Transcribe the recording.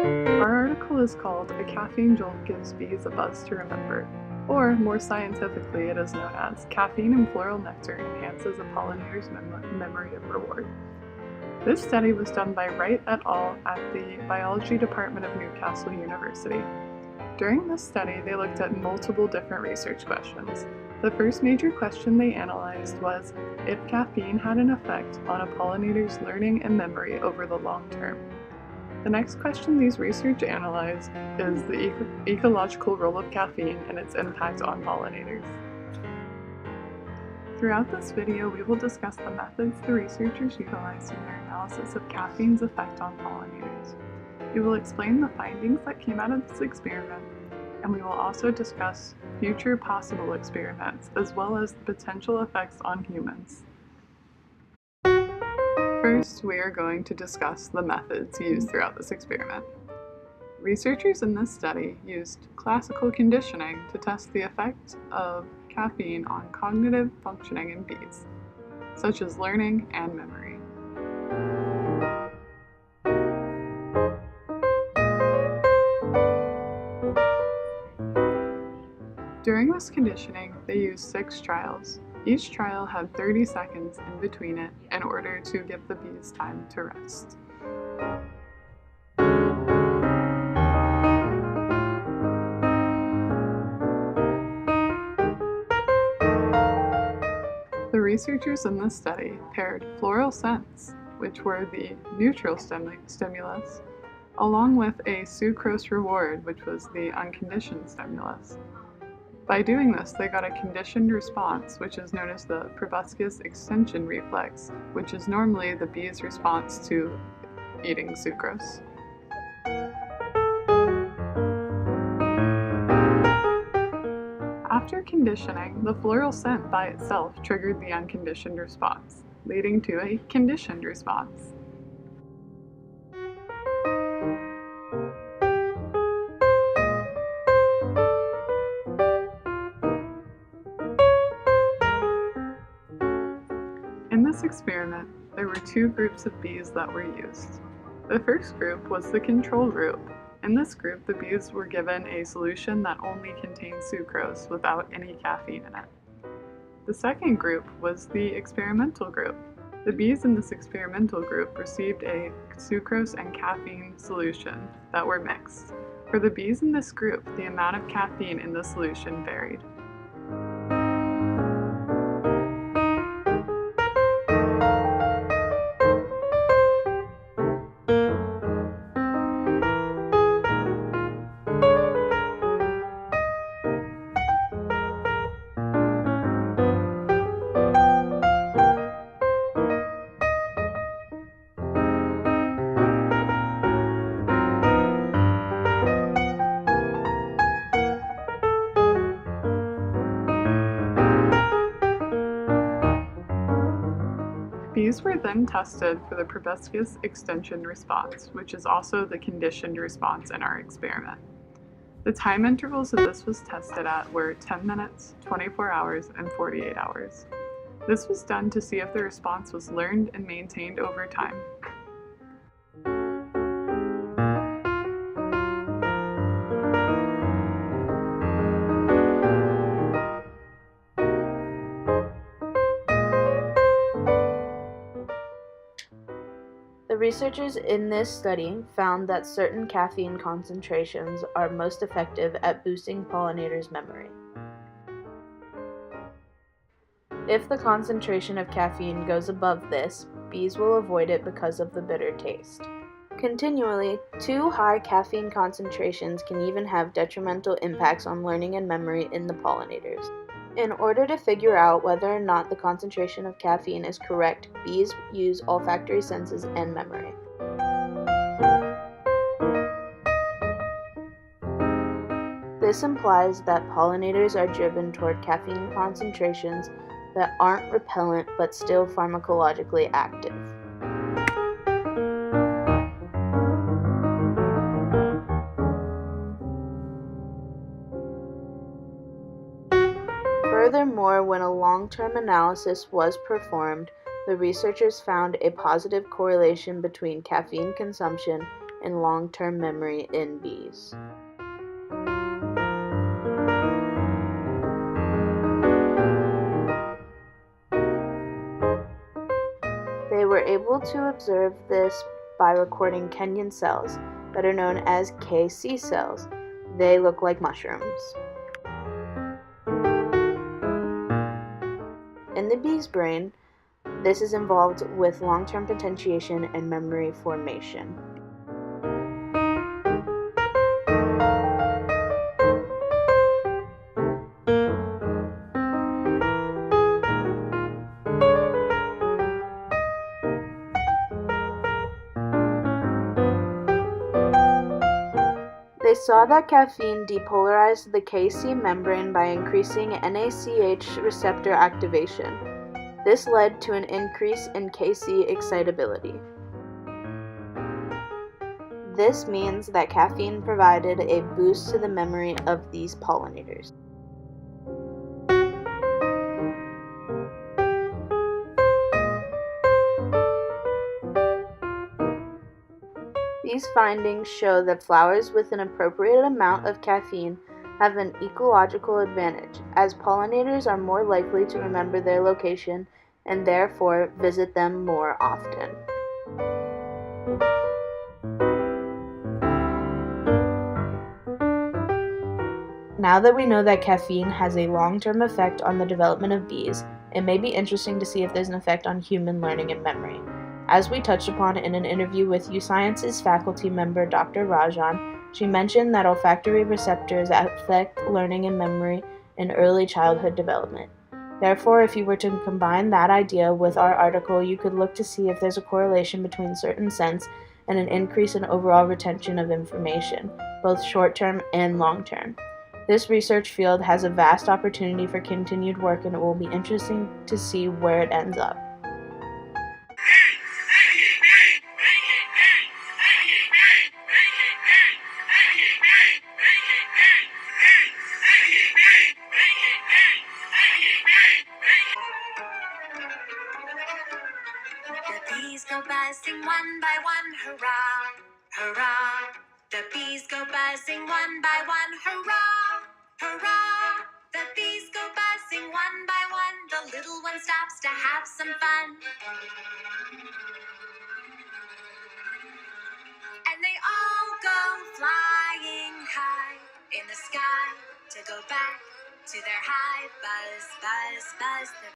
Our article is called "A Caffeine Jolt Gives Bees a Buzz to Remember," or more scientifically it is known as "Caffeine in Floral Nectar Enhances a Pollinator's Memory of Reward." This study was done by Wright et al. At the Biology Department of Newcastle University. During this study, they looked at multiple different research questions. The first major question they analyzed was if caffeine had an effect on a pollinator's learning and memory over the long term. The next question these research analyzed is the ecological role of caffeine and its impact on pollinators. Throughout this video, we will discuss the methods the researchers utilized in their analysis of caffeine's effect on pollinators. We will explain the findings that came out of this experiment, and we will also discuss future possible experiments as well as the potential effects on humans. First, we are going to discuss the methods used throughout this experiment. Researchers in this study used classical conditioning to test the effect of caffeine on cognitive functioning in bees, such as learning and memory. During this conditioning, they used 6 trials. Each trial had 30 seconds in between it in order to give the bees time to rest. The researchers in this study paired floral scents, which were the neutral stimulus, along with a sucrose reward, which was the unconditioned stimulus. By doing this, they got a conditioned response, which is known as the proboscis extension reflex, which is normally the bee's response to eating sucrose. After conditioning, the floral scent by itself triggered the unconditioned response, leading to a conditioned response. In this experiment, there were 2 groups of bees that were used. The first group was the control group. In this group, the bees were given a solution that only contained sucrose without any caffeine in it. The second group was the experimental group. The bees in this experimental group received a sucrose and caffeine solution that were mixed. For the bees in this group, the amount of caffeine in the solution varied. Bees were then tested for the proboscis extension response, which is also the conditioned response in our experiment. The time intervals that this was tested at were 10 minutes, 24 hours, and 48 hours. This was done to see if the response was learned and maintained over time. The researchers in this study found that certain caffeine concentrations are most effective at boosting pollinators' memory. If the concentration of caffeine goes above this, bees will avoid it because of the bitter taste. Continually, too high caffeine concentrations can even have detrimental impacts on learning and memory in the pollinators. In order to figure out whether or not the concentration of caffeine is correct, bees use olfactory senses and memory. This implies that pollinators are driven toward caffeine concentrations that aren't repellent but still pharmacologically active. Furthermore, when a long-term analysis was performed, the researchers found a positive correlation between caffeine consumption in long-term memory in bees. They were able to observe this by recording Kenyan cells, better known as KC cells. They look like mushrooms. In the bee's brain, this is involved with long-term potentiation and memory formation. They saw that caffeine depolarized the KC membrane by increasing NACH receptor activation. This led to an increase in KC excitability. This means that caffeine provided a boost to the memory of these pollinators. These findings show that flowers with an appropriate amount of caffeine have an ecological advantage, as pollinators are more likely to remember their location and therefore visit them more often. Now that we know that caffeine has a long-term effect on the development of bees, it may be interesting to see if there's an effect on human learning and memory. As we touched upon in an interview with UScience's faculty member Dr. Rajan, she mentioned that olfactory receptors affect learning and memory in early childhood development. Therefore, if you were to combine that idea with our article, you could look to see if there's a correlation between certain scents and an increase in overall retention of information, both short-term and long-term. This research field has a vast opportunity for continued work, and it will be interesting to see where it ends up. The bees go buzzing one by one, hurrah, hurrah. The bees go buzzing one by one, hurrah, hurrah. The bees go buzzing one by one, the little one stops to have some fun. And they all go flying high in the sky to go back to their hive. Buzz, buzz, buzz.